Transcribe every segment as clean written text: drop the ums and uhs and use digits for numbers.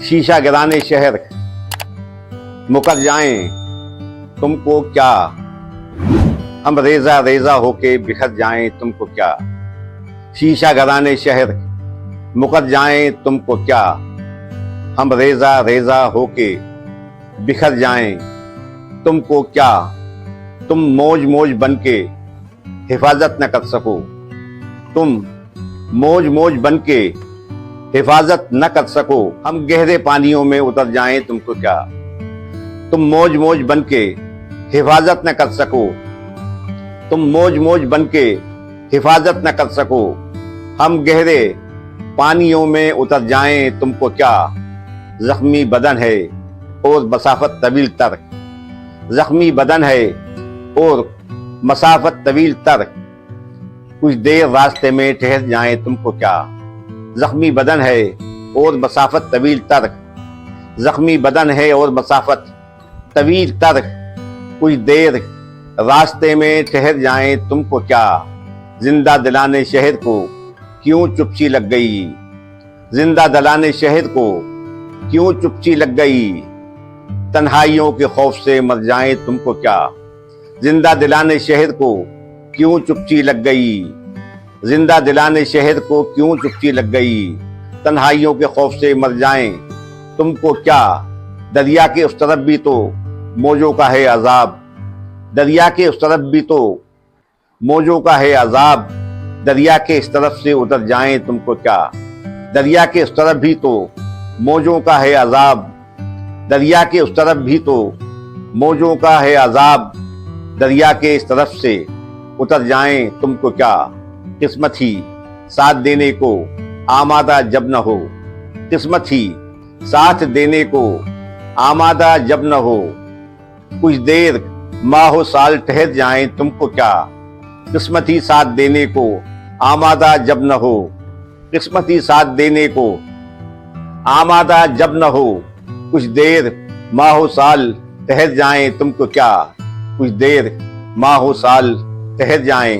शीशा गिराने शहर मुकर जाएं तुमको क्या, हम रेजा रेजा होके बिखर जाएं तुमको क्या। शीशा गिराने शहर मुकर जाएं तुमको क्या, हम रेजा रेजा होके बिखर जाएं तुमको क्या। तुम मौज मौज बनके हिफाजत न कर सको, तुम मौज मौज बनके हिफाजत न कर सको, हम गहरे पानियों में उतर जाएं तुमको क्या। तुम मौज मौज बनके हिफाजत न कर सको, तुम मौज मौज बनके हिफाजत न कर सको, हम गहरे पानियों में उतर जाएं तुमको क्या। जख्मी बदन है और मसाफत तवील तर, जख्मी बदन है और मसाफत तवील तर, कुछ देर रास्ते में ठहर जाएं तुमको क्या। जख्मी बदन है और मसाफत तवील तर, जख्मी बदन है और मसाफत तवील तर, कुछ देर रास्ते में ठहर जाएं तुमको क्या। जिंदा दिलाने शहर को क्यों चुपची लग गई, जिंदा दिलाने शहर को क्यों चुपची लग गई, तन्हाइयों के खौफ से मर जाएं तुमको क्या। जिंदा दिलाने शहर को क्यों चुपची लग गई, जिंदा दिलाने शहर को क्यों चुपची लग गई, तन्हाइयों के खौफ से मर जाएं तुमको क्या। दरिया के उस तरफ भी तो मौजों का है अजाब, दरिया के उस तरफ भी तो मौजों का है अजाब, दरिया के इस तरफ से उतर जाएं तुमको क्या। दरिया के उस तरफ भी तो मौजों का है अजाब, दरिया के उस तरफ भी तो मौजों का है अजाब, दरिया के इस तरफ से उतर जाएं तुमको क्या। किस्मत ही साथ देने को आमादा जब न हो, किस्मत ही साथ देने को आमादा जब न हो, कुछ देर माहो साल ठहर जाएं तुमको क्या। किस्मत ही साथ देने को आमादा जब न हो, किस्मत ही साथ देने को आमादा जब न हो, कुछ देर माहो साल ठहर जाएं तुमको क्या। कुछ देर माहो साल ठहर जाएं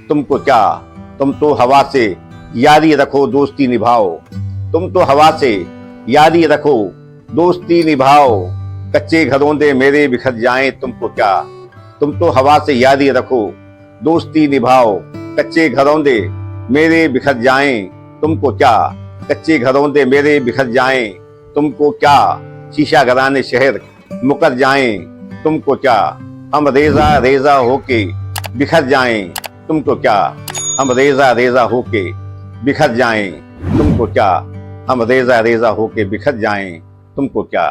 तुमको क्या। तुम तो हवा से यारी रखो दोस्ती निभाओ, तुम तो हवा से यारी रखो दोस्ती निभाओ, कच्चे घरों दे मेरे बिखर जाएं तुमको क्या। तुम तो हवा से यारी रखो दोस्ती निभाओ, कच्चे घरों दे मेरे बिखर जाएं तुमको क्या। कच्चे घरों दे मेरे बिखर जाएं तुमको क्या। शीशा गिराने शहर मुकर जाएं तुमको क्या, हम रेजा रेजा होके बिखर जाएं तुमको क्या। हम रेजा रेजा होके बिखर जाएं तुमको क्या, हम रेजा रेजा होके बिखर जाएं तुमको क्या।